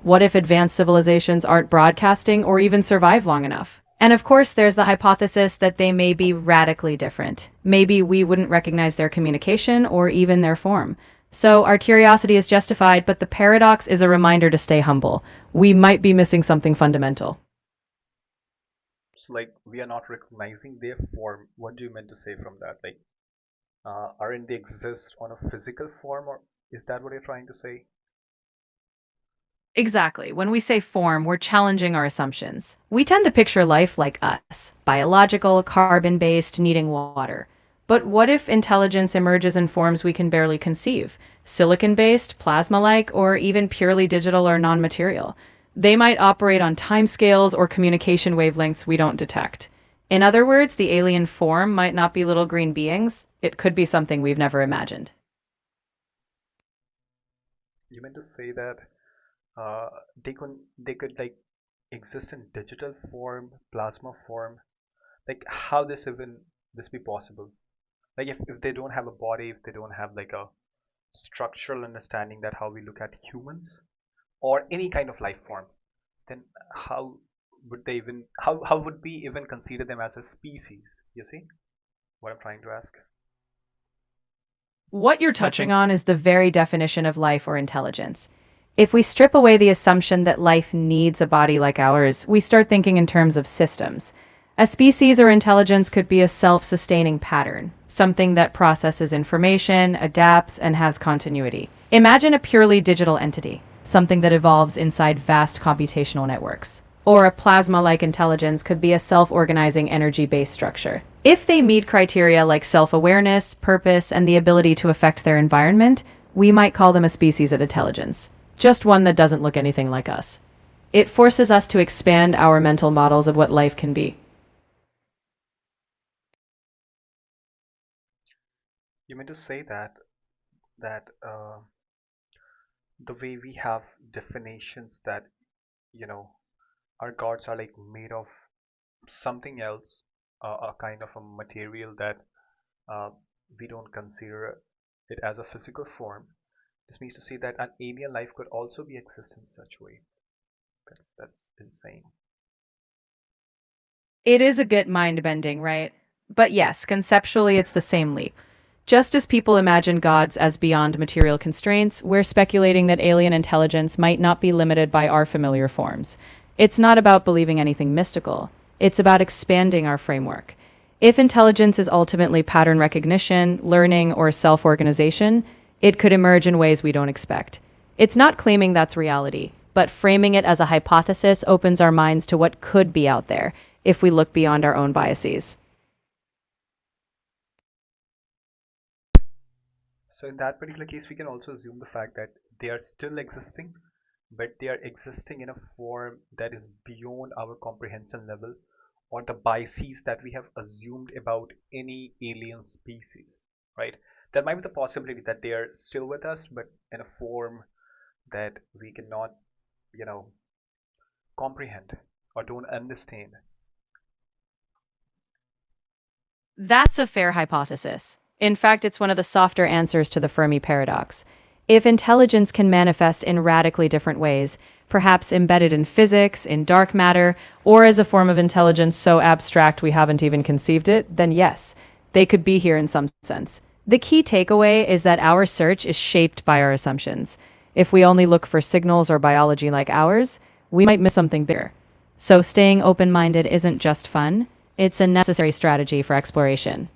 What if advanced civilizations aren't broadcasting or even survive long enough? And of course, there's the hypothesis that they may be radically different. Maybe we wouldn't recognize their communication or even their form. So our curiosity is justified, but the paradox is a reminder to stay humble. We might be missing something fundamental. So like we are not recognizing their form. What do you mean to say from that? Like, aren't they exist on a physical form, or is that what you're trying to say? Exactly. When we say form, we're challenging our assumptions. We tend to picture life like us, biological, carbon-based, needing water. But what if intelligence emerges in forms we can barely conceive? Silicon-based, plasma-like, or even purely digital or non-material? They might operate on timescales or communication wavelengths we don't detect. In other words, the alien form might not be little green beings. It could be something we've never imagined. You meant to say that uh, they could like exist in digital form, plasma form. Like how this be possible? Like if they don't have a body, if they don't have like a structural understanding that how we look at humans or any kind of life form, then how would they even how would we even consider them as a species? You see what I'm trying to ask? What you're touching on is the very definition of life or intelligence. If we strip away the assumption that life needs a body like ours, we start thinking in terms of systems. A species or intelligence could be a self-sustaining pattern, something that processes information, adapts, and has continuity. Imagine a purely digital entity, something that evolves inside vast computational networks. Or a plasma-like intelligence could be a self-organizing energy-based structure. If they meet criteria like self-awareness, purpose, and the ability to affect their environment, we might call them a species of intelligence. Just one that doesn't look anything like us. It forces us to expand our mental models of what life can be. You mean to say that the way we have definitions that you know our gods are like made of something else, a kind of a material that uh, we don't consider it as a physical form. This means to say that an alien life could also be exist in such way. That's insane. It is a bit mind-bending, right? But yes, conceptually it's the same leap. Just as people imagine gods as beyond material constraints, we're speculating that alien intelligence might not be limited by our familiar forms. It's not about believing anything mystical. It's about expanding our framework. If intelligence is ultimately pattern recognition, learning, or self-organization, it could emerge in ways we don't expect. It's not claiming that's reality, but framing it as a hypothesis opens our minds to what could be out there if we look beyond our own biases. So in that particular case, we can also assume the fact that they are still existing, but they are existing in a form that is beyond our comprehension level or the biases that we have assumed about any alien species, right? There might be the possibility that they are still with us, but in a form that we cannot, you know, comprehend or don't understand. That's a fair hypothesis. In fact, it's one of the softer answers to the Fermi Paradox. If intelligence can manifest in radically different ways, perhaps embedded in physics, in dark matter, or as a form of intelligence so abstract we haven't even conceived it, then yes, they could be here in some sense. The key takeaway is that our search is shaped by our assumptions. If we only look for signals or biology like ours, we might miss something bigger. So staying open-minded isn't just fun, it's a necessary strategy for exploration.